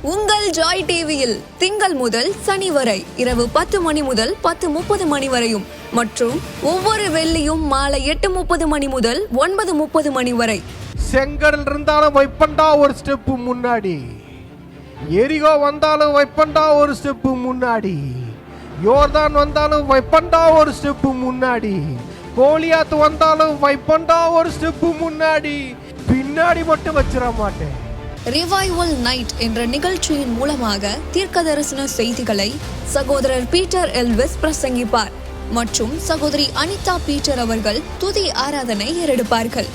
உங்கள் ஜாய் டிவியில் திங்கள் முதல் சனி வரை இரவு 10 மணி முதல் 10:30 மணி வரையும் மற்றும் ஒவ்வொரு வெள்ளியும் மாலை 8:30 மணி முதல் 9:30 மணி வரை. செங்கடல் இருந்தாலும் வைப்பண்டா ஒரு ஸ்டெப்பு முன்னாடி, எரிகோ வந்தாலும் வைப்பண்டா ஒரு ஸ்டெப்பு முன்னாடி, யோர்தான் வந்தாலும் வைப்பண்டா ஒரு ஸ்டெப்பு முன்னாடி, கோலியாத்து வந்தாலும் வைப்பண்டா ஒரு ஸ்டெப்பு முன்னாடி, பின்னாடி மட்டும் வச்சிட மாட்டேன். ரிவைவல் நைட் என்ற நிகழ்ச்சியின் மூலமாக தீர்க்க தரிசன செய்திகளை சகோதரர் பீட்டர் எல்விஸ் பிரசங்கிப்பார் மற்றும் சகோதரி அனிதா பீட்டர் அவர்கள் துதி ஆராதனை ஏறெடுப்பார்கள்.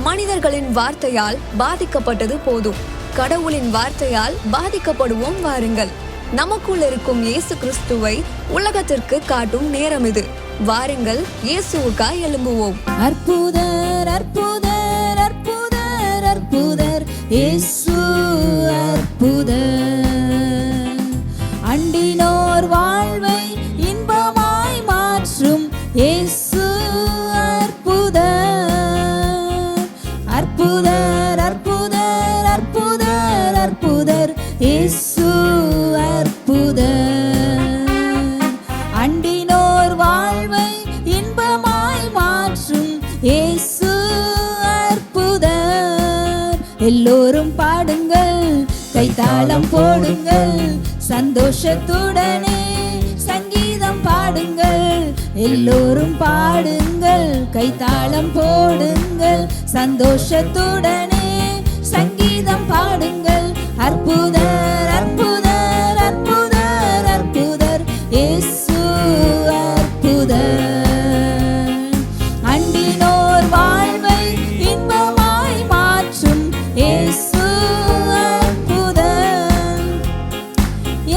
மனிதர்களின் வார்த்தையால் பாதிக்கப்பட்டது போதும், கடவுளின் வார்த்தையால் பாதிக்கப்படுவோம் வாருங்கள். நமக்குள் இருக்கும் இயேசு கிறிஸ்துவை உலகத்திற்கு காட்டும் நேரம் இது. வாருங்கள், இயேசுவுக்காய் எழும்புவோம். அற்புதர் அற்புதர் அற்புதர் அற்புதர் இயேசு அற்புதர், அண்டினோர் வாழ்வை இன்பமாய் மாற்றும் இயேசு அற்புதர், அற்புதர் அற்புதர் அற்புதர் அற்புதர் இயேசு அற்புதர், அண்டினோர் வாழ்வை இன்பமாய் மாற்றும் இயேசு அற்புதர். எல்லோரும் பாடுங்கள், கைத்தாளம் போடுங்கள், சந்தோஷத்துடனே சங்கீதம் பாடுங்கள். எல்லோரும் பாடுங்கள், கைத்தாளம் போடுங்கள், சந்தோஷத்துடனே சங்கீதம் பாடுங்கள். அற்புதர் அற்புதர் அற்புதர் அற்புதர் இயேசு அற்புதர், அண்டினோர் வாழ்வை இன்பமாய் மாற்றும் இயேசு அற்புதர்.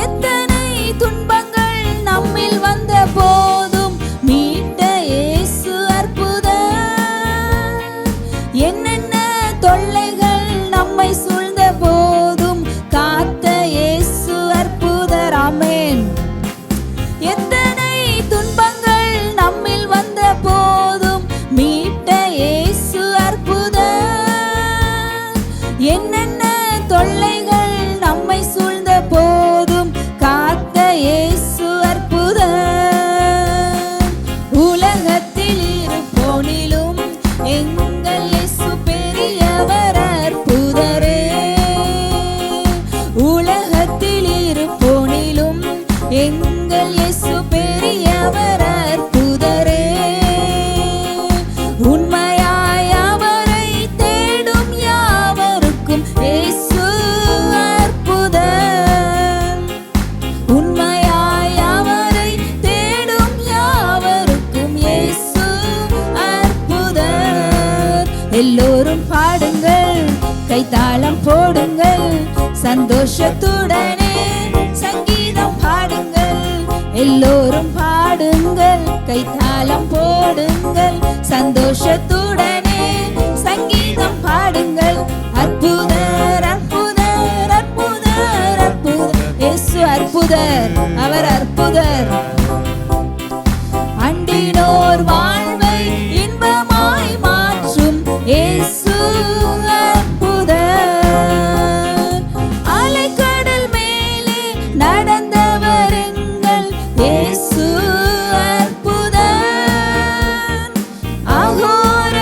எத்தனை துன்பங்கள் நம்மில் வந்த போதும் மீட்ட இயேசு அற்புதர், என்னென்ன தொல்லைகள் நம்மை சூழ்ந்த போதும் காத்த இயேசு அற்புதர். ஆமென். எத்தனை துன்பங்கள் நம்மில் வந்த போதும் மீட்ட இயேசு அற்புதர், என்னென்ன தொல்லைகள் நம்மை சூழ்ந்த போதும் காத்த இயேசு அற்புதர். உலகத்தில் இருப்போனிலும் எங்கள் இயேசு பெரியவர் அற்புதரே, உலகத்தில் இருப்போனிலும் எங்கள் இயேசு பெரியவர் அற்புதரே, உண்மையாய் அவரை தேடும் யாவருக்கும் இயேசு அற்புதர், உண்மையாய் அவரை தேடும் யாவருக்கும் இயேசு அற்புதர். எல்லோரும் பாடுங்கள், கைத்தாளம் போடுங்கள், சந்தோஷத்துடனே சங்கீதம் பாடுங்கள். எல்லோரும் பாடுங்கள், கைத்தாளம் போடுங்கள், சந்தோஷத்துடனே சங்கீதம் பாடுங்கள். அற்புதர் அற்புதர் அற்புதர் அற்புதர் இயேசு அற்புதர், அவர் அற்புதர், அண்டினோர் வாழ்வை இன்பமாய் மாற்றும் இயேசு அற்புதர், அலைக்கடல் மேலே நடந்தவர் எங்கள் இயேசு அற்புதர், அகோர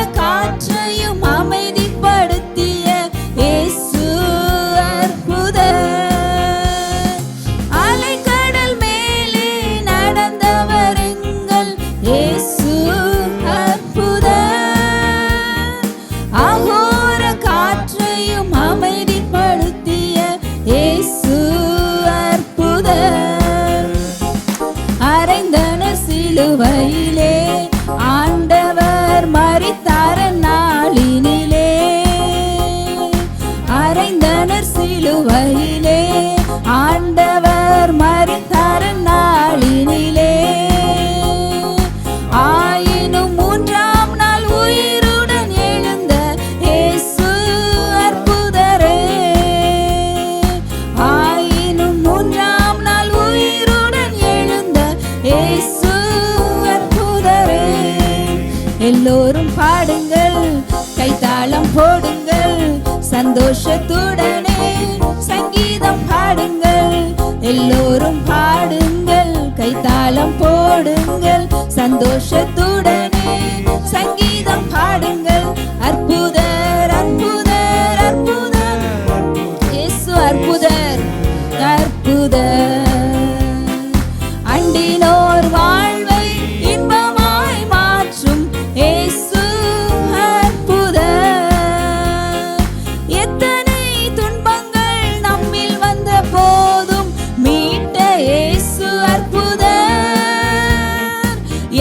எல்லோரும் பாடுங்கள், கைத்தாளம் போடுங்கள், சந்தோஷத்துடனே சங்கீதம் பாடுங்கள். எல்லோரும் பாடுங்கள், கைத்தாளம் போடுங்கள், சந்தோஷத்துடனே சங்கீதம் பாடுங்கள். அற்புதர் அற்புதர் அற்புதர் இயேசு அற்புதர் அற்புதர். அண்டினோர் வாழ்வை இன்பமாய் மாற்றும் இயேசு அற்புதர். எத்தனை துன்பங்கள் நம்மில் வந்த போதும் மீட்ட இயேசு அற்புதர்.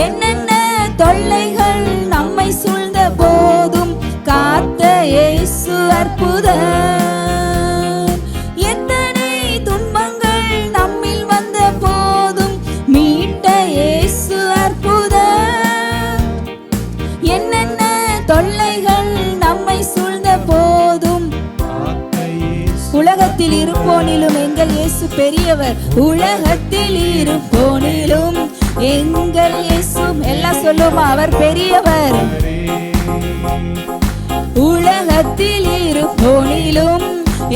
என்னென்ன தொல்லைகள் நம்மை சூழ்ந்த போதும் காத்த இயேசு அற்புதர். எத்தனை துன்பங்கள் நம்மில் வந்த போதும் மீட்ட இயேசு அற்புதர். என்னென்ன தொல்லைகள் நம்மை சூழ்ந்த போதும் உலகத்தில் இருப்போனிலும் எங்கள் இயேசு பெரியவர். உலகத்தில் இருப்போனிலும் எங்கள் இயேசு எல்லாம் சொல்லுமா, அவர் பெரியவர். உலகத்தில் இருப்போனிலும்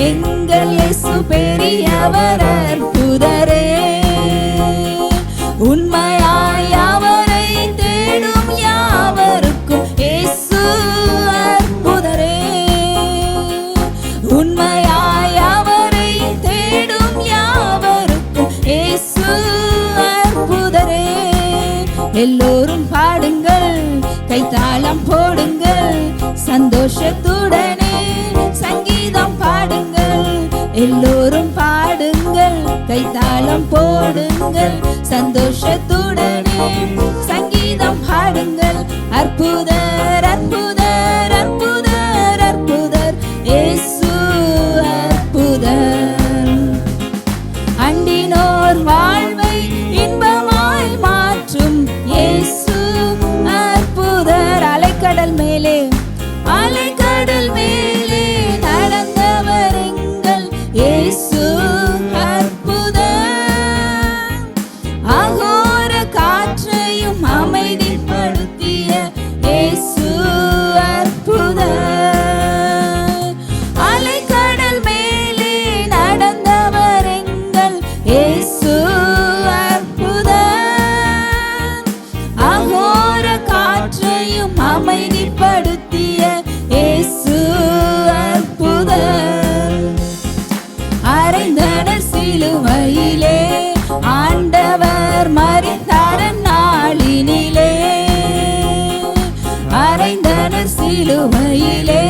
எங்கள் இயேசு பெரியவர் அற்புதரே. உண்மையாய் அவரை தேடும் யாவருக்கும் இயேசு அற்புதரே. உண்மையாய் அவரை தேடும் யாவருக்கும் இயேசு அற்புதரே. எல்லோரும் பாடுங்கள், கைத்தாளம் போடுங்கள், சந்தோஷத்துடனே சங்கீதம் பாடுங்கள். எல்லோரும் பாடுங்கள், கைத்தாளம் போடுங்கள், சந்தோஷத்துடனே சங்கீதம் பாடுங்கள். அற்புதர் அற்புதர் அற்புதர் அற்புதர் இயேசு அற்புதர். அண்டினோர் வாழ்வை இன்பமாய் மாற்றும் இயேசு அற்புதர். அலைக்கடல் மேலே அலைக்கடல் மேலே நடந்தவர் எங்கள் இயேசு அற்புதர். அகோர காற்றையும் அமைதிப்படுத்திய இயேசு அற்புதர். அலைக்கடல் மேலே நடந்தவர் எங்கள் இயேசு அற்புதர். அகோர காற்றையும் அமைதிப்படுத்திய இயேசு அற்புதர். அறைந்தனர் சிலுவையிலே ஆண்டவர் மரித்தார நாளினிலே. அறைந்தனர் சிலுவையிலே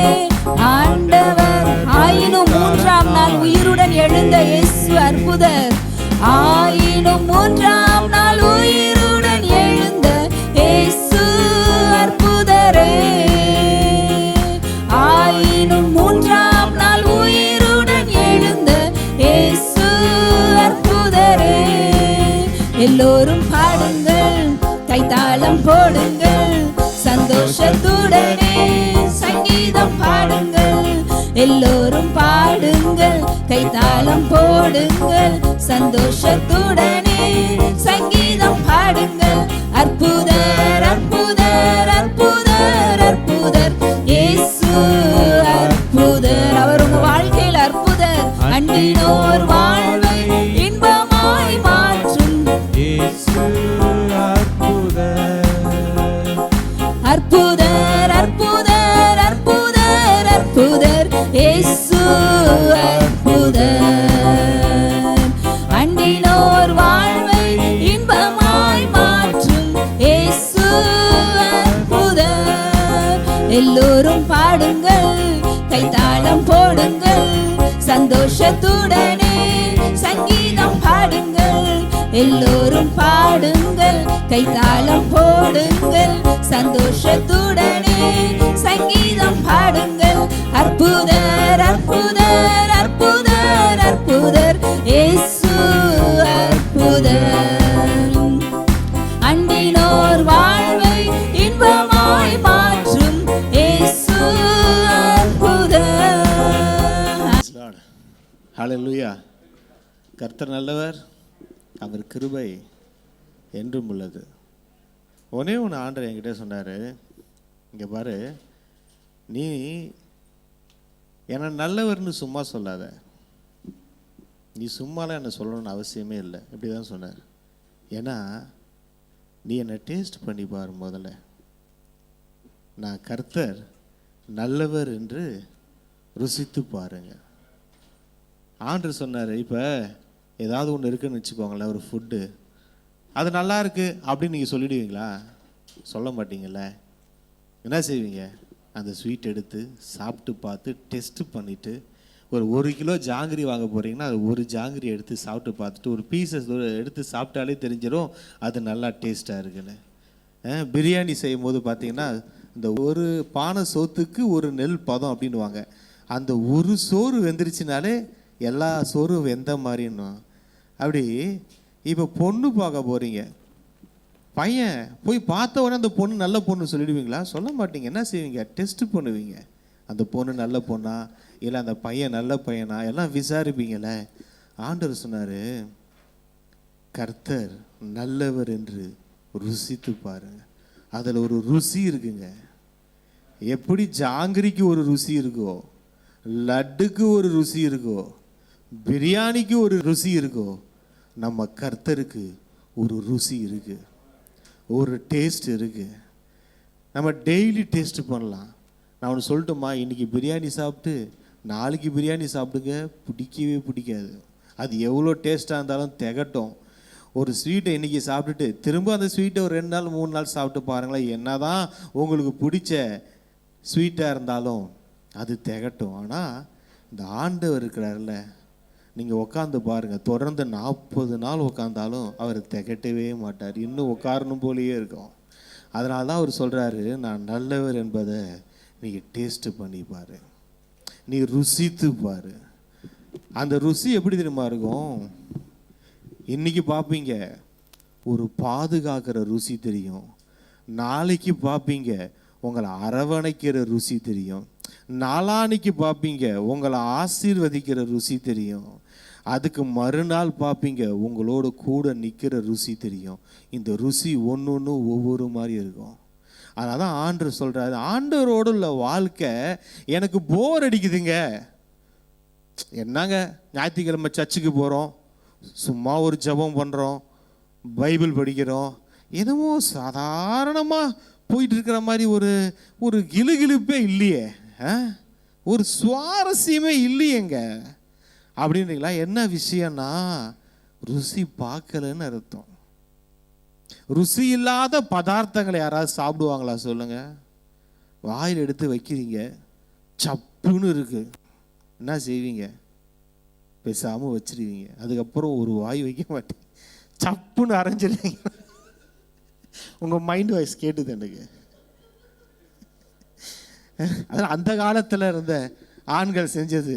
ஆண்டவர், ஆயினும் மூன்றாம் நாள் உயிருடன் எழுந்த இயேசு அற்புதர். ஆயினும் மூன்றாம் நாள் உயிருடன் எழுந்த இயேசு அற்புதரே. ஆயினும் மூன்றாம் நாள் உயிருடன் எழுந்த இயேசு அற்புதரே. எல்லோரும் பாடுங்கள், கைத்தாளம் போடுங்கள், சந்தோஷத்துடனே சங்கீதம் பாடுங்கள். எல்லோரும் பாடுங்கள், கைத்தாளம் போடுங்கள், சந்தோஷத்துடனே சங்கீதம் பாடுங்கள். அற்புதர் அற்புதர் அற்புதர் அற்புதர் இயேசு அற்புதர். அவர் உங்க வாழ்க்கையில் அற்புதர். அண்டினோர் வாழ்வை இன்பமாய் மாற்றும் இயேசு அற்புதர். அற்புதர் அற்புதர் அற்புதர் அற்புதர் இயேசு அற்புதர். அண்டினோர் வாழ்வை இன்பமாய் மாற்றும் இயேசு அற்புதர். எல்லோரும் பாடுங்கள், கைத்தாளம் போடுங்கள், சந்தோஷத்துடனே சங்கீதம் பாடுங்கள். எல்லோரும் பாடுங்கள், கைத்தாளம் போடுங்கள், சந்தோஷத்துடனே சங்கீதம் பாடுங்கள். அற்புதர் அற்புதர் அற்புதர் அற்புதர் இயேசு அற்புதர். அண்டினோர் வாழ்வை இன்பமாய் மாற்றும் இயேசு அற்புதர். ஹல்லேலூயா. கர்த்தர் நல்லவர், அவர் கிருபை என்றும் உள்ளது. ஒன்னே ஒன்று ஆண்டவர் என்கிட்ட சொன்னார், இங்கே பாரு, நீ என்னை நல்லவர்னு சும்மா சொல்லாத. நீ சும்மாலாம் என்னை சொல்லணும்னு அவசியமே இல்லை. இப்படி தான் சொன்னார். ஏன்னா நீ என்னை டேஸ்ட் பண்ணி பாரு. முதல்ல நான் கர்த்தர் நல்லவர் என்று ருசித்து பாருங்க. ஆண்டவர் சொன்னார், இப்போ ஏதாவது ஒன்று இருக்குன்னு வச்சுக்கோங்களேன், ஒரு ஃபுட்டு, அது நல்லா இருக்கு அப்படின்னு நீங்கள் சொல்லிடுவீங்களா? சொல்ல மாட்டீங்கல்ல. என்ன செய்வீங்க? அந்த ஸ்வீட் எடுத்து சாப்பிட்டு பார்த்து டெஸ்ட்டு பண்ணிவிட்டு, ஒரு கிலோ ஜாங்கிரி வாங்க போகிறீங்கன்னா அது ஒரு ஜாங்கிரி எடுத்து சாப்பிட்டு பார்த்துட்டு ஒரு பீசஸ் எடுத்து சாப்பிட்டாலே தெரிஞ்சிடும் அது நல்லா டேஸ்ட்டாக இருக்குன்னு. பிரியாணி செய்யும் போது பார்த்தீங்கன்னா இந்த ஒரு பானை சோத்துக்கு ஒரு நெல் பதம் அப்படின்வாங்க. அந்த ஒரு சோறு வெந்துருச்சுனாலே எல்லா சோறும் வெந்த மாதிரின்னும். அப்படி இப்போ பொண்ணு பார்க்க போகிறீங்க, பையன் போய் பார்த்த உடனே அந்த பொண்ணு நல்ல பொண்ணு சொல்லிடுவீங்களா? சொல்ல மாட்டீங்க. என்ன செய்வீங்க? டெஸ்ட்டு பண்ணுவீங்க. அந்த பொண்ணு நல்ல பொண்ணா இல்லை அந்த பையன் நல்ல பையனா எல்லாம் விசாரிப்பீங்கள. ஆண்டவர் சொன்னார், கர்த்தர் நல்லவர் என்று ருசித்து பாருங்க. அதில் ஒரு ருசி இருக்குங்க. எப்படி ஜாங்கிரிக்கு ஒரு ருசி இருக்கோ, லட்டுக்கு ஒரு ருசி இருக்கோ, பிரியாணிக்கு ஒரு ருசி இருக்கோ, நம்ம கர்த்தருக்கு ஒரு ருசி இருக்கு, ஒரு டேஸ்ட் இருக்கு. நம்ம டெய்லி டேஸ்ட் பண்ணலாம். நான் ஒன்று சொல்லட்டுமா, இன்றைக்கி பிரியாணி சாப்பிட்டு நாளைக்கு பிரியாணி சாப்பிடுங்க, பிடிக்கவே பிடிக்காது. அது எவ்வளோ டேஸ்ட்டாக இருந்தாலும் திகட்டும். ஒரு ஸ்வீட்டை இன்றைக்கி சாப்பிட்டுட்டு திரும்ப அந்த ஸ்வீட்டை ஒரு 2 நாள் 3 நாள் சாப்பிட்டு பாருங்களேன், என்ன தான் உங்களுக்கு பிடிச்ச ஸ்வீட்டாக இருந்தாலும் அது திகட்டும். ஆனால் இந்த ஆண்டவர் இருக்கிறார்ல, நீங்கள் உட்காந்து பாருங்கள், தொடர்ந்து 40 நாள் உட்காந்தாலும் அவர் திகட்டவே மாட்டார், இன்னும் உட்காரணும் போலேயே இருக்கும். அதனால தான் அவர் சொல்கிறாரு, நான் நல்லவர் என்பதை நீங்கள் டேஸ்ட்டு பண்ணி பாரு, நீ ருசித்து பாரு. அந்த ருசி எப்படி தெரியுமா இருக்கும்? இன்னைக்கு பார்ப்பீங்க ஒரு பாதுகாக்கிற ருசி தெரியும், நாளைக்கு பார்ப்பீங்க உங்களை அரவணைக்கிற ருசி தெரியும், நாளான்னைக்கு பார்ப்பீங்க உங்களை ஆசீர்வதிக்கிற ருசி தெரியும், அதுக்கு மறுநாள் பார்ப்பீங்க உங்களோட கூட நிற்கிற ருசி தெரியும். இந்த ருசி ஒன்று ஒவ்வொரு மாதிரி இருக்கும். அதனால தான் ஆண்டவர் சொல்கிறாரு, ஆண்டவரோடு உள்ள வாழ்க்கை எனக்கு போர் அடிக்குதுங்க. என்னங்க ஞாயிற்றுக்கிழமை சர்ச்சுக்கு போகிறோம், சும்மா ஒரு ஜெபம் பண்ணுறோம், பைபிள் படிக்கிறோம், என்னமோ சாதாரணமாக போயிட்டு இருக்கிற மாதிரி ஒரு கிளுகிழுப்பே இல்லையே, ஒரு சுவாரஸ்யமே இல்லையேங்க அப்படின்றீங்களா? என்ன விஷயம்னா ருசி பார்க்கலன்னு அர்த்தம். ருசி இல்லாத பதார்த்தங்களை யாராவது சாப்பிடுவாங்களா சொல்லுங்க? வாயில் எடுத்து வைக்கிறீங்க, சப்புன்னு இருக்கு, என்ன செய்வீங்க? பேசாமல் வச்சிருவீங்க. அதுக்கப்புறம் ஒரு வாய் வைக்க மாட்டேன், சப்புன்னு அரைஞ்சிருவீங்க. உங்கள் மைண்ட் வாய்ஸ் கேட்டுது எனக்கு. அதனால் அந்த காலத்தில் இருந்த ஆண்கள் செஞ்சது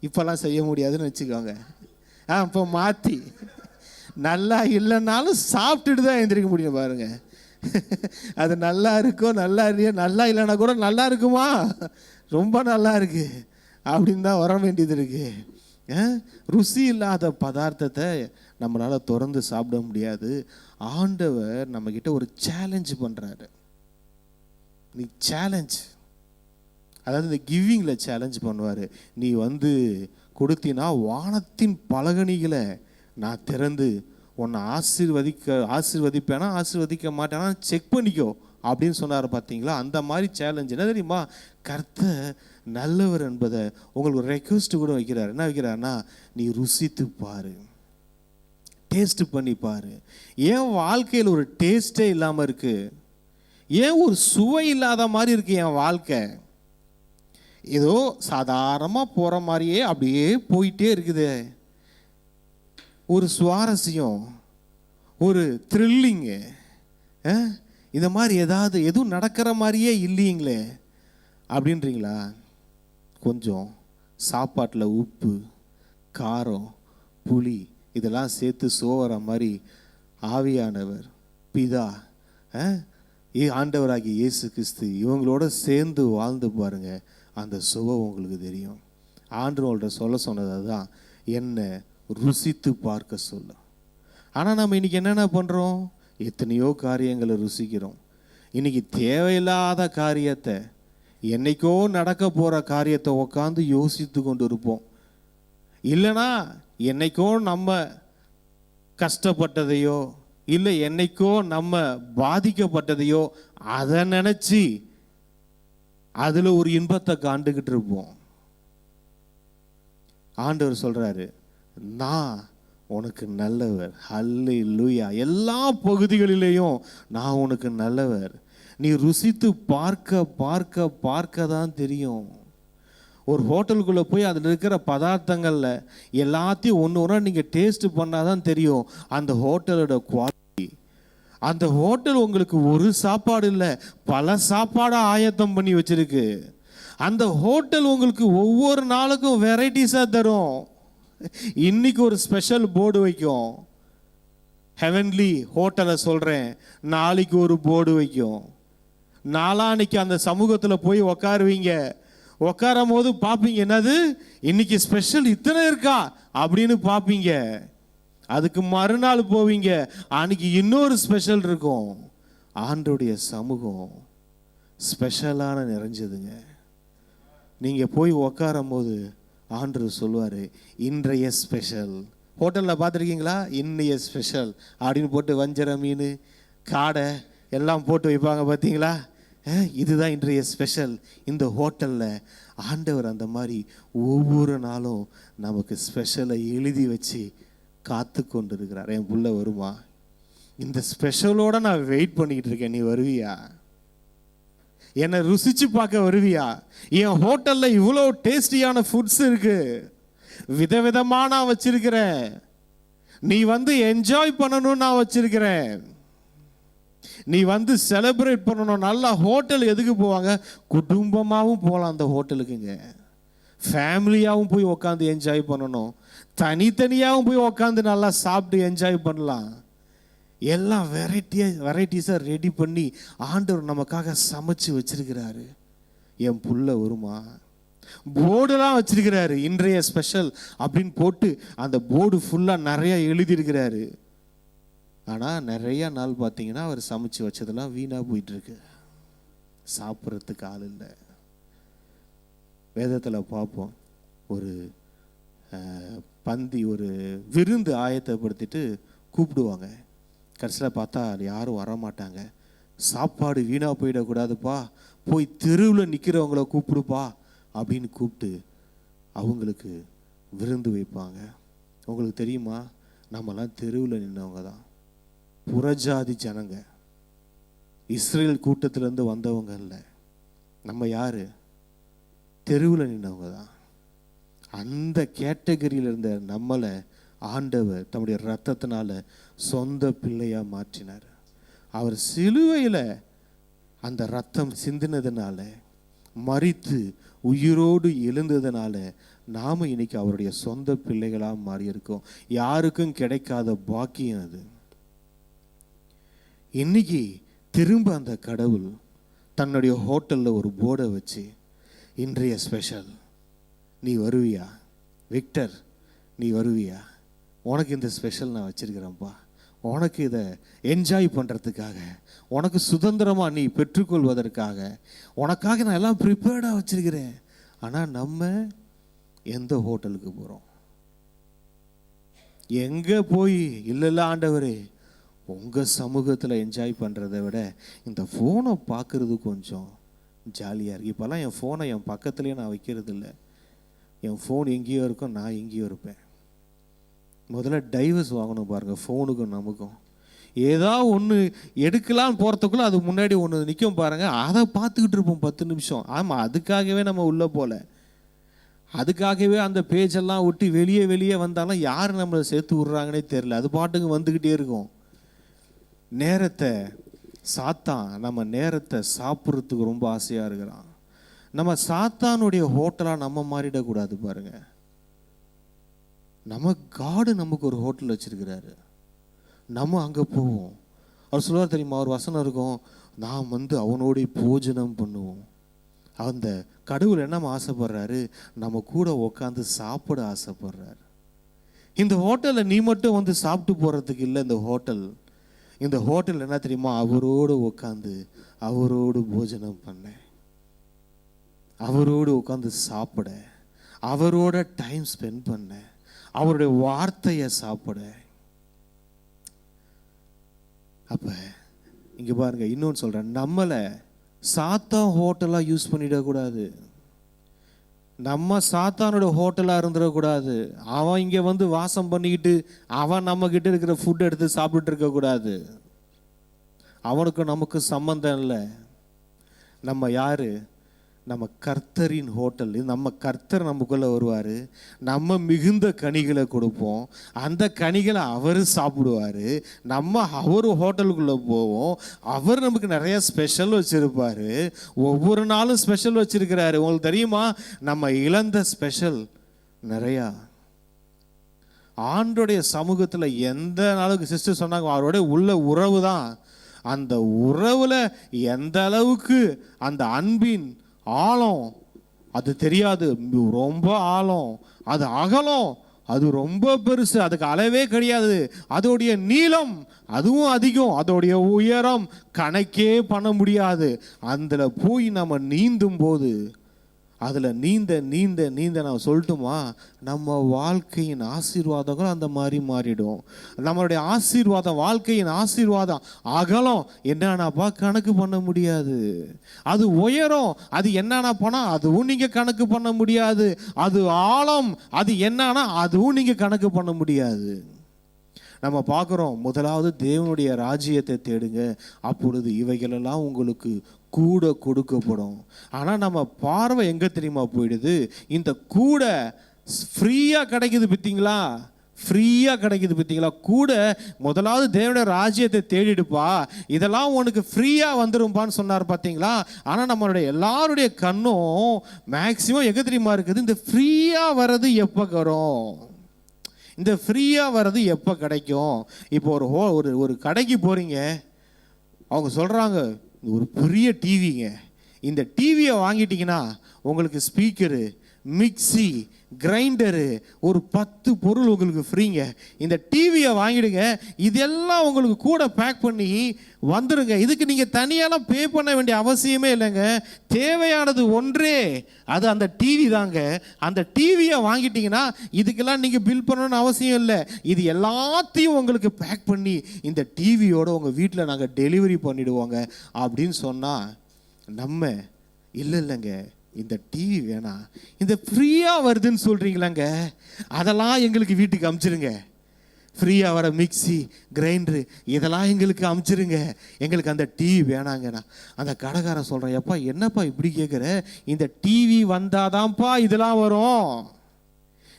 இப்போல்லாம் செய்ய முடியாதுன்னு வச்சுக்கோங்க. இப்போ மாற்றி நல்லா இல்லைன்னாலும் சாப்பிட்டுட்டு தான் எழுந்திரிக்க முடியும் பாருங்க. அது நல்லா இருக்கோ நல்லா இல்லையோ, நல்லா இல்லைன்னா கூட நல்லா இருக்குமா, ரொம்ப நல்லா இருக்கு அப்படின்னு தான் வர வேண்டியது இருக்கு. ருசி இல்லாத பதார்த்தத்தை நம்மளால் தொடர்ந்து சாப்பிட முடியாது. ஆண்டவர் நம்மக்கிட்ட ஒரு சேலஞ்ச் பண்ணுறாரு. நீ சேலஞ்ச், அதாவது இந்த கிவிங்கில் சேலஞ்ச் பண்ணுவார். நீ கொடுத்தினா வானத்தின் பலகணிகளை நான் திறந்து உன்னை ஆசீர்வதிப்பேனா ஆசீர்வதிக்க மாட்டேனா செக் பண்ணிக்கோ அப்படின்னு சொன்னார். பார்த்தீங்களா? அந்த மாதிரி சேலஞ்ச். என்ன தெரியுமா? கர்த்தர் நல்லவர் என்பதை உங்களுக்கு ஒரு ரெக்வஸ்ட் கூட வைக்கிறார். என்ன வைக்கிறாருன்னா, நீ ருசித்து பாரு, டேஸ்ட் பண்ணி பாரு. ஏன் வாழ்க்கையில் ஒரு டேஸ்டே இல்லாமல் இருக்கு? ஏன் ஒரு சுவை இல்லாத மாதிரி இருக்கு என் வாழ்க்கை? ஏதோ சாதாரணமாக போகிற மாதிரியே அப்படியே போயிட்டே இருக்குது. ஒரு சுவாரஸ்யம், ஒரு த்ரில்லிங்கு, இந்த மாதிரி எதுவும் நடக்கிற மாதிரியே இல்லைங்களே அப்படின்றீங்களா? கொஞ்சம் சாப்பாட்டில் உப்பு, காரம், புளி இதெல்லாம் சேர்த்து சோவர மாதிரி ஆவியானவர், பிதா, ஆண்டவராகிய இயேசு கிறிஸ்து இவங்களோட சேர்ந்து வாழ்ந்து பாருங்க, அந்த சுவை உங்களுக்கு தெரியும். ஆண்டவர்கள்ட்ட சொன்னது அதுதான், என்ன ருசித்து பார்க்க சொல்ல. ஆனால் நம்ம இன்னைக்கு என்னென்ன பண்ணுறோம்? எத்தனையோ காரியங்களை ருசிக்கிறோம், இன்னைக்கு தேவையில்லாத காரியத்தை, என்னைக்கோ நடக்க போகிற காரியத்தை உட்காந்து யோசித்து கொண்டு இருப்போம். இல்லைனா என்னைக்கோ நம்ம கஷ்டப்பட்டதையோ இல்லை என்னைக்கோ நம்ம பாதிக்கப்பட்டதையோ அதை நினச்சி அதில் ஒரு இன்பத்தை காண்டுக்கிட்டு இருப்போம். ஆண்டவர் சொல்கிறாரு, நான் உனக்கு நல்லவர். ஹல்லேலூயா. எல்லா பகுதிகளிலேயும் நான் உனக்கு நல்லவர். நீ ருசித்து பார்க்க பார்க்க பார்க்க தான் தெரியும். ஒரு ஹோட்டலுக்குள்ளே போய் அதில் இருக்கிற பதார்த்தங்களில் எல்லாத்தையும் ஒன்று ஒன்றா நீங்கள் டேஸ்ட் பண்ணால் தான் தெரியும் அந்த ஹோட்டலோட குவாலிட்டி. அந்த ஹோட்டல் உங்களுக்கு ஒரு சாப்பாடு இல்லை, பல சாப்பாடாக ஆயத்தம் பண்ணி வச்சிருக்கு. அந்த ஹோட்டல் உங்களுக்கு ஒவ்வொரு நாளுக்கும் வெரைட்டிஸாக தரும். இன்னைக்கு ஒரு ஸ்பெஷல் போர்டு வைக்கும், ஹெவன்லி ஹோட்டலை சொல்கிறேன். நாளைக்கு ஒரு போர்டு வைக்கும். நாளான்னைக்கு அந்த சமூகத்தில் போய் உக்காருவீங்க. உட்காரும் போது பார்ப்பீங்க, என்னது இன்னைக்கு ஸ்பெஷல் இத்தனை இருக்கா அப்படின்னு பார்ப்பீங்க. அதுக்கு மறுநாள் போவீங்க, அன்னைக்கு இன்னொரு ஸ்பெஷல் இருக்கும். ஆண்டோடைய சமூகம் ஸ்பெஷலான நிறைஞ்சதுங்க. நீங்கள் போய் உக்காரும் போது ஆண்டவர் சொல்லுவார், இன்றைய ஸ்பெஷல். ஹோட்டலில் பார்த்துருக்கீங்களா? இன்றைய ஸ்பெஷல் அப்படின்னு போட்டு வஞ்சர மீன், காடை எல்லாம் போட்டு வைப்பாங்க பார்த்தீங்களா? இதுதான் இன்றைய ஸ்பெஷல். இந்த ஹோட்டலில் ஆண்டவர் அந்த மாதிரி ஒவ்வொரு நாளும் நமக்கு ஸ்பெஷலை எழுதி வச்சு காத்து கொண்டு இருக்கிறார். என் புள்ள வருமா? இந்த ஸ்பெஷலோடு நான் வெயிட் பண்ணிக்கிட்டு இருக்கேன். நீ வருவியா? என்னை ருசிச்சு பார்க்க வருவியா? என் ஹோட்டலில் இவ்வளோ டேஸ்டியான ஃபுட்ஸ் இருக்கு, விதவிதமாக நான் வச்சிருக்கிறேன். நீ வந்து என்ஜாய் பண்ணணும்னு நான் வச்சிருக்கிறேன். நீ வந்து செலிப்ரேட் பண்ணணும். நல்லா ஹோட்டல் எதுக்கு போவாங்க? குடும்பமாகவும் போகலாம் அந்த ஹோட்டலுக்குங்க. ஃபேமிலியாகவும் போய் உட்காந்து என்ஜாய் பண்ணணும். தனித்தனியாகவும் போய் உட்காந்து நல்லா சாப்பிட்டு என்ஜாய் பண்ணலாம். எல்லாம் வெரைட்டிஸாக ரெடி பண்ணி ஆண்டவர் நமக்காக சமைச்சு வச்சிருக்கிறாரு. என் புள்ள வருமா? போர்டெல்லாம் வச்சிருக்கிறாரு, இன்றைய ஸ்பெஷல் அப்படின்னு போட்டு அந்த போர்டு ஃபுல்லாக நிறையா எழுதியிருக்கிறாரு. ஆனால் நிறையா நாள் பார்த்தீங்கன்னா அவர் சமைச்சு வச்சதெல்லாம் வீணாக போயிட்டுருக்கு, சாப்பிட்றதுக்கு ஆள் இல்லை. வேதத்தில் பார்ப்போம், ஒரு பந்தி, ஒரு விருந்து ஆயத்தப்படுத்திட்டு கூப்பிடுவாங்க. கடைசியில் பார்த்தா யாரும் வரமாட்டாங்க. சாப்பாடு வீணாக போயிடக்கூடாதுப்பா, போய் தெருவில் நிற்கிறவங்கள கூப்பிடுப்பா அப்படின்னு கூப்பிட்டு அவங்களுக்கு விருந்து வைப்பாங்க. உங்களுக்கு தெரியுமா, நம்மலாம் தெருவில் நின்றவங்க தான், புறஜாதி ஜனங்க, இஸ்ரேல் கூட்டத்திலேருந்து வந்தவங்க இல்லை. நம்ம யார்? தெருவில் நின்றவங்க தான். அந்த கேட்டகரியில் இருந்த நம்மளை ஆண்டவர் தம்முடைய ரத்தத்தினால சொந்த பிள்ளையாக மாற்றினார். அவர் சிலுவையில் அந்த ரத்தம் சிந்தினதுனால, மரித்து உயிரோடு எழுந்ததுனால நாம் இன்னைக்கு அவருடைய சொந்த பிள்ளைகளாக மாறி இருக்கோம். யாருக்கும் கிடைக்காத பாக்கியம் அது. இன்னைக்கு திரும்ப அந்த கடவுள் தன்னுடைய ஹோட்டலில் ஒரு போர்டை வச்சு, இன்றைய ஸ்பெஷல், நீ வருவியா விக்டர்? நீ வருவியா? உனக்கு இந்த ஸ்பெஷல் நான் வச்சிருக்கிறேன்ப்பா. உனக்கு இதை என்ஜாய் பண்ணுறதுக்காக, உனக்கு சுதந்திரமாக நீ பெற்றுக்கொள்வதற்காக உனக்காக நான் எல்லாம் ப்ரிப்பேர்டாக வச்சிருக்கிறேன். ஆனால் நம்ம எந்த ஹோட்டலுக்கு போகிறோம்? எங்கே போய் இல்லை ஆண்டவரே, உங்கள் சமூகத்தில் என்ஜாய் பண்ணுறத விட இந்த ஃபோனை பார்க்குறது கொஞ்சம் ஜாலியாக இருக்குது. இப்போல்லாம் என் ஃபோனை என் பக்கத்துலேயே நான் வைக்கிறது இல்லை. என் ஃபோன் எங்கேயோ இருக்கும், நான் எங்கேயோ இருப்பேன். முதல்ல டைவர்ஸ் வாங்கணும் பாருங்கள், ஃபோனுக்கும் நமக்கும். ஏதாவது ஒன்று எடுக்கலான்னு போகிறதுக்குள்ளே அது முன்னாடி ஒன்று நிற்கும் பாருங்கள், அதை பார்த்துக்கிட்டு இருப்போம் 10 நிமிஷம். ஆமாம், அதுக்காகவே நம்ம உள்ளே போகல, அதுக்காகவே அந்த பேஜெல்லாம் விட்டு வெளியே வந்தாலும் யார் நம்மளை சேர்த்து விட்றாங்கன்னே தெரில, அது பாட்டுக்கு வந்துக்கிட்டே இருக்கும். நேரத்தை சாத்தான் நம்ம நேரத்தை சாப்பிட்றதுக்கு ரொம்ப ஆசையாக இருக்கிறான். நம்ம சாத்தானுடைய ஹோட்டலாக நம்ம மாறிடக்கூடாது பாருங்க. நம்ம காடு நமக்கு ஒரு ஹோட்டல் வச்சிருக்கிறாரு, நம்ம அங்கே போவோம். அவர் சொல்லுவார் தெரியுமா, ஒரு வசனம் இருக்கும், நாம் வந்து அவனோடைய போஜனம் பண்ணுவோம். அந்த கடவுள் என்ன ஆசைப்படுறாரு? நம்ம கூட உட்காந்து சாப்பிட ஆசைப்படுறாரு. இந்த ஹோட்டலில் நீ மட்டும் வந்து சாப்பிட்டு போகிறதுக்கு இல்லை. இந்த ஹோட்டல் இந்த ஹோட்டல் என்ன தெரியுமா, அவரோடு உட்காந்து அவரோடு போஜனம் பண்ண, அவரோடு உட்காந்து சாப்பிட, அவரோட டைம் ஸ்பெண்ட் பண்ண, அவருடைய வார்த்தையை சாப்பிட. அப்ப இங்க பாருங்க, இன்னொன்று சொல்றேன், நம்மளை சாத்தான் ஹோட்டலா யூஸ் பண்ணிடக்கூடாது. நம்ம சாத்தானோட ஹோட்டலாக இருந்துடக்கூடாது. அவன் இங்கே வந்து வாசம் பண்ணிக்கிட்டு அவன் நம்ம கிட்ட இருக்கிற ஃபுட் எடுத்து சாப்பிட்டு இருக்கக்கூடாது. அவனுக்கும் நமக்கு சம்பந்தம் இல்லை. நம்ம யாரு? நம்ம கர்த்தரின் ஹோட்டல். நம்ம கர்த்தர் நமக்குள்ளே வருவார், நம்ம மிகுந்த கனிகளை கொடுப்போம், அந்த கனிகளை அவர் சாப்பிடுவார், நம்ம அவர் ஹோட்டலுக்குள்ளே போவோம், அவர் நமக்கு நிறைய ஸ்பெஷல் வச்சுருப்பார், ஒவ்வொரு நாளும் ஸ்பெஷல் வச்சுருக்கிறாரு. உங்களுக்கு தெரியுமா, நம்ம இழந்த ஸ்பெஷல் நிறையா. ஆண்டோடைய சமூகத்தில் எந்த நாளுக்கு சிஸ்டர் சொன்னாங்க, அவருடைய உள்ள உறவு தான். அந்த உறவில் எந்த அளவுக்கு அந்த அன்பின் ஆழம் அது தெரியாது. ரொம்ப ஆழம், அது அகலம், அது ரொம்ப பெருசு, அதுக்கு அளவே கிடையாது. அதோடைய நீளம் அதுவும் அதிகம், அதோடைய உயரம் கணக்கே பண்ண முடியாது. அதில் போய் நம்ம நீந்தும் போது, அதில் நீந்த நீந்த நீந்த நான் சொல்லட்டுமா, நம்ம வாழ்க்கையின் ஆசீர்வாதங்கள் அந்த மாதிரி மாறிடும். நம்மளுடைய ஆசீர்வாதம், வாழ்க்கையின் ஆசீர்வாதம் அகலம் என்னன்னாப்பா கணக்கு பண்ண முடியாது. அது உயரம், அது என்னன்னா போனால் அதுவும் நீங்கள் கணக்கு பண்ண முடியாது. அது ஆழம், அது என்னன்னா அதுவும் நீங்கள் கணக்கு பண்ண முடியாது. நம்ம பார்க்குறோம், முதலாவது தேவனுடைய ராஜ்யத்தை தேடுங்க, அப்பொழுது இவைகளெல்லாம் உங்களுக்கு கூட கொடுக்கப்படும். ஆனால் நம்ம பார்வை எங்கே தெரியுமா போயிடுது, இந்த கூட ஃப்ரீயாக கிடைக்குது பார்த்தீங்களா, ஃப்ரீயாக கிடைக்குது பார்த்தீங்களா. கூட முதலாவது தேவனுடைய ராஜ்யத்தை தேடிடுப்பா, இதெல்லாம் உனக்கு ஃப்ரீயாக வந்துரும்பான்னு சொன்னார் பார்த்தீங்களா. ஆனால் நம்மளுடைய எல்லாருடைய கண்ணும் மேக்சிமம் எங்கே தெரியுமா இருக்குது, இந்த ஃப்ரீயாக வர்றது எப்போ வரும், இந்த ஃப்ரீயாக வர்றது எப்போ கிடைக்கும். இப்போ ஒரு கடைக்கு போகிறீங்க, அவங்க சொல்கிறாங்க ஒரு பெரிய டிவிங்க, இந்த டிவியை வாங்கிட்டீங்கன்னா உங்களுக்கு ஸ்பீக்கரு, மிக்சி, கிரைண்டரு, ஒரு 10 பொருள் உங்களுக்கு ஃப்ரீங்க. இந்த டிவியை வாங்கிடுங்க, இதெல்லாம் உங்களுக்கு கூட பேக் பண்ணி வந்துடுங்க. இதுக்கு நீங்கள் தனியாலாம் பே பண்ண வேண்டிய அவசியமே இல்லைங்க. தேவையானது ஒன்றே, அது அந்த டிவி தாங்க. அந்த டிவியை வாங்கிட்டீங்கன்னா இதுக்கெல்லாம் நீங்கள் பில் பண்ணணும்னு அவசியம் இல்லை. இது எல்லாத்தையும் உங்களுக்கு பேக் பண்ணி இந்த டிவியோட உங்கள் வீட்டில் நாங்கள் டெலிவரி பண்ணிவிடுவோங்க அப்படின்னு சொன்னால், நம்ம இல்லைங்க இந்த டிவி வேணாம், இந்த ஃப்ரீயாக வருதுன்னு சொல்கிறீங்களாங்க, அதெல்லாம் எங்களுக்கு வீட்டுக்கு அமுச்சிருங்க. ஃப்ரீயாக வர மிக்சி, கிரைண்டரு இதெல்லாம் எங்களுக்கு அமுச்சிருங்க, எங்களுக்கு அந்த டிவி வேணாங்கண்ணா. அந்த கடைக்காரன் சொல்கிறேன், எப்பா என்னப்பா இப்படி கேட்குற, இந்த டிவி வந்தாதான்ப்பா இதெல்லாம் வரும்.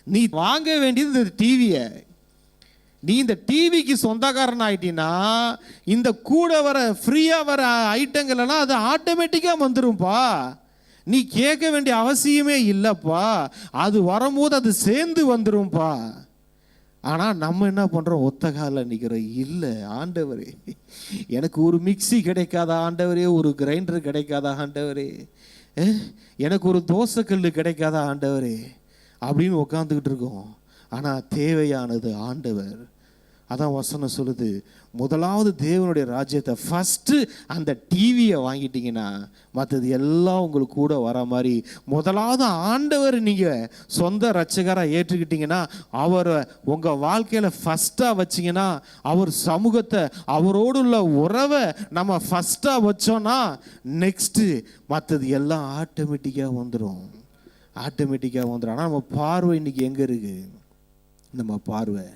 நீ வாங்க வேண்டியது இந்த டிவியை. நீ இந்த டிவிக்கு சொந்தக்காரன் ஆகிட்டீன்னா இந்த கூட வர ஃப்ரீயாக வர ஐட்டங்கள் எல்லாம் அது ஆட்டோமேட்டிக்காக வந்துடும்பா. நீ கேட்க வேண்டிய அவசியமே இல்லைப்பா, அது வரும்போது அது சேர்ந்து வந்துடும்பா. ஆனால் நம்ம என்ன பண்ணுறோம், ஒத்த காலில் நிற்கிறோம். இல்லை ஆண்டவரே, எனக்கு ஒரு மிக்சி கிடைக்காதா ஆண்டவரே, ஒரு கிரைண்டர் கிடைக்காதா ஆண்டவரே, எனக்கு ஒரு தோசைக்கல் கிடைக்காதா ஆண்டவரே அப்படின்னு உட்காந்துக்கிட்டு இருக்கோம். ஆனால் தேவையானது ஆண்டவர். அதான் வசனம் சொல்லுது, முதலாவது தேவனுடைய ராஜ்யத்தை ஃபஸ்ட்டு அந்த டிவியை வாங்கிட்டீங்கன்னா மற்றது எல்லாம் உங்களுக்கு கூட வர மாதிரி. முதலாவது ஆண்டவர் நீங்கள் சொந்த இரட்சகராக ஏற்றுக்கிட்டீங்கன்னா, அவரை உங்கள் வாழ்க்கையில் ஃபஸ்ட்டாக வச்சிங்கன்னா, அவர் சமூகத்தை, அவரோடு உள்ள உறவை நம்ம ஃபஸ்ட்டாக வச்சோன்னா நெக்ஸ்ட்டு மற்றது எல்லாம் ஆட்டோமேட்டிக்காக வந்துடும், ஆட்டோமேட்டிக்காக வந்துடும். ஆனால் நம்ம பார்வை இன்றைக்கி எங்கே இருக்குது, நம்ம பார்வை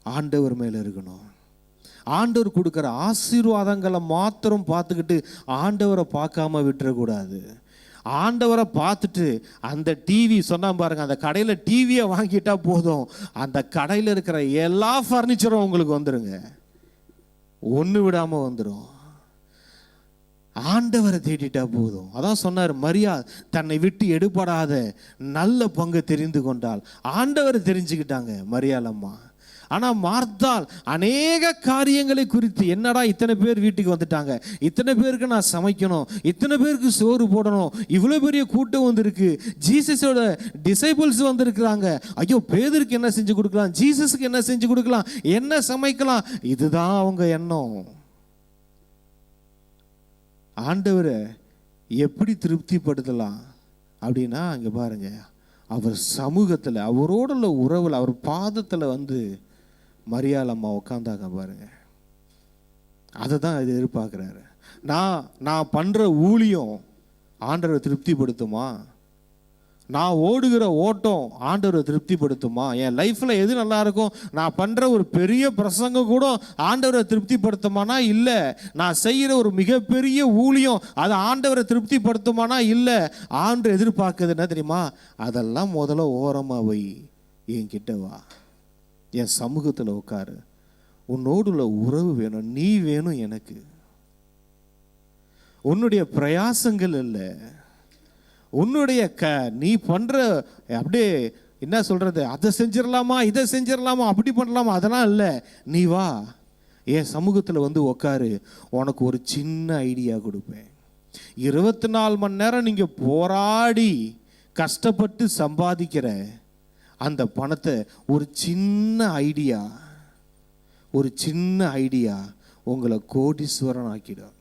ஆண்டவர் மேலே இருக்கணும். ஆண்டவர் கொடுக்குற ஆசீர்வாதங்களை மாத்திரம் பார்த்துக்கிட்டு ஆண்டவரை பார்க்காம விட்டுறக்கூடாது. ஆண்டவரை பார்த்துட்டு அந்த டிவி சொன்னா பாருங்க, அந்த கடையில் டிவியை வாங்கிட்டா போதும், அந்த கடையில் இருக்கிற எல்லா ஃபர்னிச்சரும் உங்களுக்கு வந்துடுங்க, ஒன்று விடாமல் வந்துடும். ஆண்டவரை தேடிட்டா போதும். அதான் சொன்னார், மரியா தன்னை விட்டு எடுபடாத நல்ல பங்கு தெரிந்து கொண்டால். ஆண்டவரை தெரிஞ்சுக்கிட்டாங்க மரியாளம்மா. ஆனால் மார்த்தாள் அநேக காரியங்களை குறித்து, என்னடா இத்தனை பேர் வீட்டுக்கு வந்துட்டாங்க, இத்தனை பேருக்கு நான் சமைக்கணும், இத்தனை பேருக்கு சோறு போடணும், இவ்வளோ பெரிய கூட்டம் வந்திருக்கு, ஜீசஸோட டிசைபிள்ஸ் வந்திருக்கிறாங்க, ஐயோ பேதருக்கு என்ன செஞ்சு கொடுக்கலாம், ஜீசஸுக்கு என்ன செஞ்சு கொடுக்கலாம், என்ன சமைக்கலாம், இதுதான் அவங்க எண்ணம். ஆண்டவரை எப்படி திருப்திப்படுத்தலாம் அப்படின்னா, அங்கே பாருங்க, அவர் சமூகத்தில், அவரோட உள்ள உறவில், அவர் பாதத்தில் வந்து மரியாள் அம்மா உட்காந்தாங்க பாருங்க. அதை தான் இது எதிர்பார்க்குறாரு. நான் பண்ணுற ஊழியம் ஆண்டவரை திருப்திப்படுத்துமா? நான் ஓடுகிற ஓட்டம் ஆண்டவரை திருப்திப்படுத்துமா? என் லைஃப்பில் எது நல்லா இருக்கும்? நான் பண்ணுற ஒரு பெரிய பிரசங்கம் கூட ஆண்டவரை திருப்திப்படுத்துமானா இல்லை. நான் செய்கிற ஒரு மிகப்பெரிய ஊழியம் அது ஆண்டவரை திருப்திப்படுத்துமானா இல்லை. ஆண்டவர் எதிர்பார்க்குறது என்ன தெரியுமா? அதெல்லாம் முதல்ல ஓரமாக வை, என்கிட்ட வா, என் சமூகத்தில் உட்காரு, உன்னோடு உள்ள உறவு வேணும், நீ வேணும் எனக்கு. உன்னுடைய பிரயாசங்கள் இல்லை, உன்னுடைய நீ பண்ற அப்படியே என்ன சொல்றது, அதை செஞ்சிடலாமா இதை செஞ்சிடலாமா அப்படி பண்ணலாமா, அதெல்லாம் இல்லை. நீ வா, என் சமூகத்தில் வந்து உக்காரு, உனக்கு ஒரு சின்ன ஐடியா கொடுப்பேன். 24 மணி நேரம் நீங்கள் போராடி கஷ்டப்பட்டு சம்பாதிக்கிற அந்த பணத்தை ஒரு சின்ன ஐடியா உங்களை கோடீஸ்வரன் ஆக்கிடும்.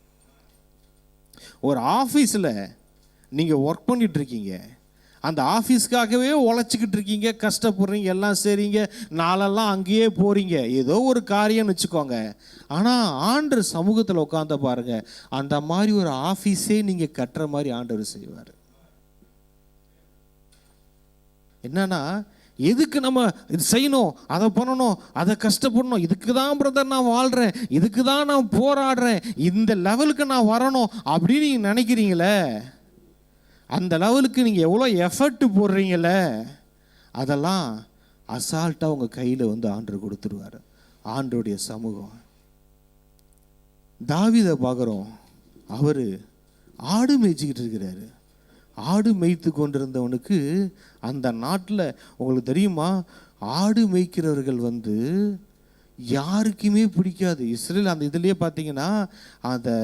ஒரு ஆஃபீஸில் நீங்கள் ஒர்க் பண்ணிட்டு இருக்கீங்க, அந்த ஆஃபீஸ்க்காகவே உழைச்சிக்கிட்டு இருக்கீங்க, கஷ்டப்படுறீங்க, எல்லாம் சரிங்க, நாளெல்லாம் அங்கேயே போகிறீங்க, ஏதோ ஒரு காரியம்னு வச்சுக்கோங்க. ஆனால் ஆண்டவர் சமூகத்தில் உட்காந்து பாருங்க, அந்த மாதிரி ஒரு ஆஃபீஸே நீங்கள் கட்டுற மாதிரி ஆண்டவர் செய்வார். என்னன்னா, எதுக்கு நம்ம இது செய்யணும், அதை பண்ணணும், அதை கஷ்டப்படணும், இதுக்கு தான் பிரதர் நான் வாழ்கிறேன், இதுக்கு தான் நான் போராடுறேன், இந்த லெவலுக்கு நான் வரணும் அப்படின்னு நீங்கள் நினைக்கிறீங்களே, அந்த லெவலுக்கு நீங்கள் எவ்வளோ எஃபர்ட் போடுறீங்கள, அதெல்லாம் அசால்ட்டாக உங்கள் கையில் வந்து ஆண்டவர் கொடுத்துருவார். ஆண்டருடைய சமூகம். தாவீதை பார்க்குறோம், அவர் ஆடு மேய்ச்சிக்கிட்டு இருக்கிறாரு. ஆடு மேய்த்து கொண்டிருந்தவனுக்கு அந்த நாட்டில் உங்களுக்கு தெரியுமா, ஆடு மேய்க்கிறவர்கள் வந்து யாருக்குமே பிடிக்காது. இஸ்ரேல் அந்த இதுலேயே பார்த்தீங்கன்னா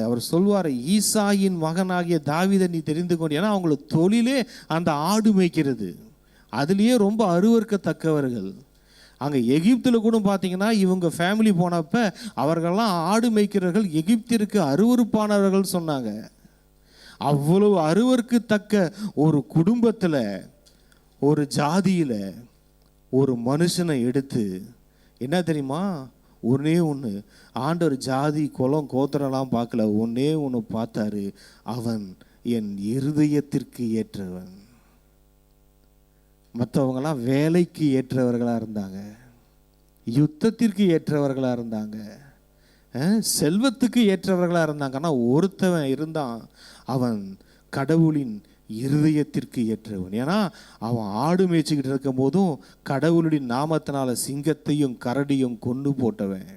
அவர் சொல்வார், ஈசாயின் மகனாகிய தாவீதை நீ தெரிந்து கொண்டு, ஏன்னா அவங்கள தொழிலே அந்த ஆடு மேய்க்கிறது, அதுலேயே ரொம்ப அருவருக்கத்தக்கவர்கள். அங்கே எகிப்தில் கூட பார்த்தீங்கன்னா இவங்க ஃபேமிலி போனப்போ அவர்கள்லாம் ஆடு மேய்க்கிறவர்கள் எகிப்திற்கு அருவருப்பானவர்கள் சொன்னாங்க. அவ்வளவு அருவருக்கத்தக்க ஒரு குடும்பத்தில், ஒரு ஜாதியில் ஒரு மனுஷனை எடுத்து, என்ன தெரியுமா, ஒன்றே ஒன்று, ஆண்டவர் ஜாதி குலம் கோத்திரம்லாம் பார்க்கல, ஒன்றே ஒன்று பார்த்தாரு, அவன் என் இருதயத்திற்கு ஏற்றவன். மற்றவங்களாம் வேலைக்கு ஏற்றவர்களாக இருந்தாங்க, யுத்தத்திற்கு ஏற்றவர்களாக இருந்தாங்க, செல்வத்துக்கு ஏற்றவர்களாக இருந்தாங்க. ஆனால் ஒருத்தவன் இருந்தான், அவன் கடவுளின் இருதயத்திற்கு ஏற்றவன். ஏன்னா அவன் ஆடு மேய்ச்சிக்கிட்டு இருக்கும் போதும் கடவுளுடைய நாமத்தினால சிங்கத்தையும் கரடியும் கொண்டு போட்டவன்.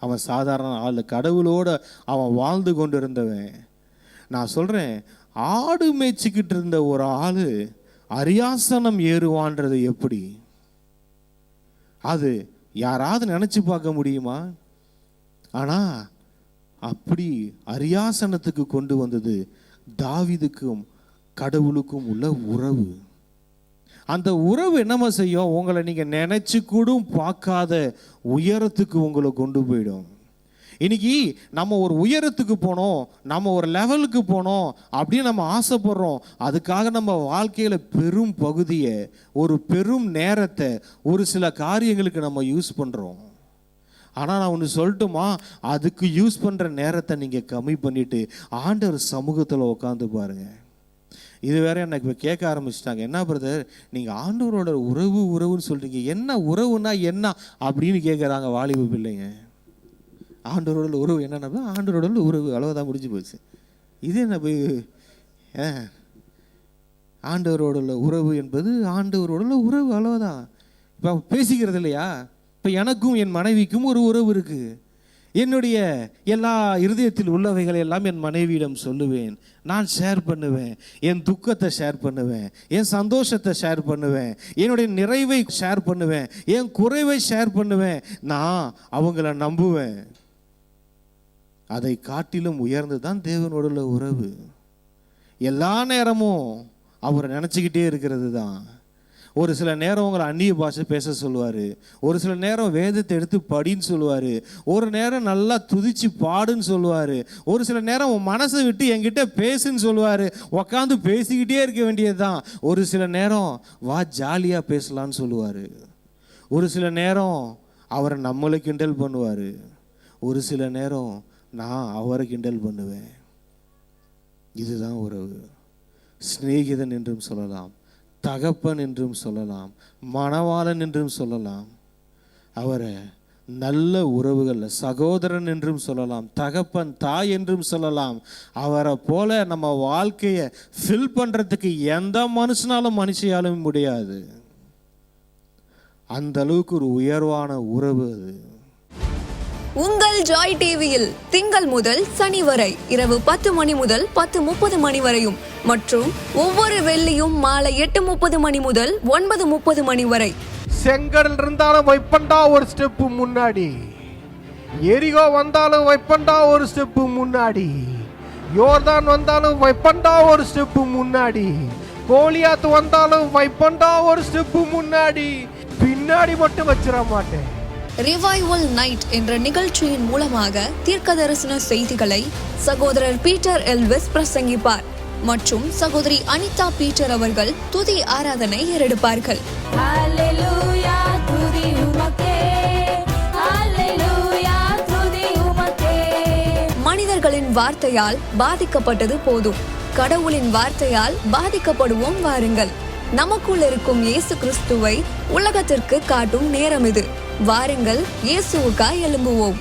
அவன் சாதாரண ஆள், கடவுளோட அவன் வாழ்ந்து கொண்டு இருந்தவன். நான் சொல்கிறேன், ஆடு மேய்ச்சிக்கிட்டு இருந்த ஒரு ஆள் அரியாசனம் ஏறுவான்றது எப்படி? அது யாராவது நினச்சி பார்க்க முடியுமா? ஆனால் அப்படி அரியாசனத்துக்கு கொண்டு வந்தது தாவீதுக்கும் கடவுளுக்கும் உள்ள உறவு. அந்த உறவு என்னமா செய்யும், உங்களை நீங்கள் நினைச்சு கூட பார்க்காத உயரத்துக்கு உங்களை கொண்டு போயிடும். இன்னைக்கு நம்ம ஒரு உயரத்துக்கு போனோம், நம்ம ஒரு லெவலுக்கு போனோம் அப்படின்னு நம்ம ஆசைப்படுறோம். அதுக்காக நம்ம வாழ்க்கையில் பெரும் பகுதியை, ஒரு பெரும் நேரத்தை ஒரு சில காரியங்களுக்கு நம்ம யூஸ் பண்ணுறோம். ஆனால் நான் ஒன்று சொல்லட்டுமா, அதுக்கு யூஸ் பண்ணுற நேரத்தை நீங்கள் கம்மி பண்ணிவிட்டு ஆண்டவர் சமூகத்தில் உட்காந்து பாருங்கள். இது வேற எனக்கு இப்போ கேட்க ஆரம்பிச்சிட்டாங்க, என்ன பிரதர் நீங்கள் ஆண்டவரோட உறவுன்னு சொல்கிறீங்க, என்ன உறவுனா என்ன அப்படின்னு கேட்குறாங்க வாலிப பிள்ளைங்க. ஆண்டவரோட உறவு என்னென்னா, ஆண்டவரோட உறவு அவ்வளோதான், முடிஞ்சு போச்சு. இது என்ன போய் ஆண்டவரோட உறவு என்பது ஆண்டவரோட உறவு அவ்வளோதான். இப்போ பேசிக்கிறது இல்லையா? இப்போ எனக்கும் என் மனைவிக்கும் ஒரு உறவு இருக்குது, என்னுடைய எல்லா இருதயத்தில் உள்ளவைகளை எல்லாம் என் மனைவியிடம் சொல்லுவேன். நான் ஷேர் பண்ணுவேன். என் துக்கத்தை ஷேர் பண்ணுவேன், என் சந்தோஷத்தை ஷேர் பண்ணுவேன், என்னுடைய நிறைவை ஷேர் பண்ணுவேன், என் குறைவை ஷேர் பண்ணுவேன். நான் அவங்கள நம்புவேன். அதை காட்டிலும் உயர்ந்து தான் தேவனோட உள்ள உறவு. எல்லா நேரமும் அவரை நினச்சிக்கிட்டே இருக்கிறது தான். ஒரு சில நேரம் உங்களை அந்நிய பாஷை பேச சொல்லுவார், ஒரு சில நேரம் வேதத்தை எடுத்து படின்னு சொல்லுவார், ஒரு நேரம் நல்லா துதிச்சு பாடுன்னு சொல்லுவார், ஒரு சில நேரம் உன் மனசை விட்டு என்கிட்ட பேசுன்னு சொல்லுவார். உக்காந்து பேசிக்கிட்டே இருக்க வேண்டியது தான். ஒரு சில நேரம் வா ஜாலியாக பேசலான்னு சொல்லுவார். ஒரு சில நேரம் அவரை நம்மளை கிண்டல் பண்ணுவார். ஒரு சில நேரம் நான் அவரை கிண்டல் பண்ணுவேன். இதுதான் உறவு. சிநேகிதன் என்றும் சொல்லலாம், தகப்பன் என்றும் சொல்லலாம், மணவாளன் என்றும் சொல்லலாம். அவரை நல்ல உறவுகள் சகோதரன் என்றும் சொல்லலாம், தகப்பன் தாய் என்றும் சொல்லலாம். அவரை போல நம்ம வாழ்க்கையை ஃபில் பண்ணுறதுக்கு எந்த மனுஷனாலும் மனுஷியாலும் முடியாது. அந்த அளவுக்கு ஒரு உயர்வான உறவு அது. உங்கள் ஜாய் டிவியில் திங்கள் முதல் சனி வரை இரவு 10 மணி முதல் 10:30 மணி வரையும் மற்றும் ஒவ்வொரு வெள்ளியும் மாலை 8:30 மணி முதல் 9:30 மணி வரை. செங்கடல் இருந்தாலும் வைப்பண்டா ஒரு ஸ்டெப்பு முன்னாடி, எரிகோ வந்தாலும் வைப்பண்டா ஒரு ஸ்டெப்பு முன்னாடி, யோர்தான் வந்தாலும் வைப்பண்டா ஒரு ஸ்டெப்பு முன்னாடி, கோலியாத் வந்தாலும் வைப்பண்டா ஒரு ஸ்டெப்பு முன்னாடி, பின்னாடி மட்டும் வச்சிட மாட்டேன். ரிவைவல் நைட் என்ற நிகழ்ச்சியின் மூலமாக தீர்க்க தரிசன செய்திகளை சகோதரர் பீட்டர் எல்விஸ் பிரசங்கிப்பார் மற்றும் சகோதரி அனிதா பீட்டர் அவர்கள் துதி ஆராதனை ஏறெடுப்பார்கள். ஹல்லேலூயா துதி உமக்கே, ஹல்லேலூயா துதி உமக்கே. மனிதர்களின் வார்த்தையால் பாதிக்கப்பட்டது போதும், கடவுளின் வார்த்தையால் பாதிக்கப்படுவோம் வாருங்கள். நமக்குள் இருக்கும் இயேசு கிறிஸ்துவை உலகத்திற்கு காட்டும் நேரம் இது. வாருங்கள், இயேசுவுக்காய் எழும்புவோம்.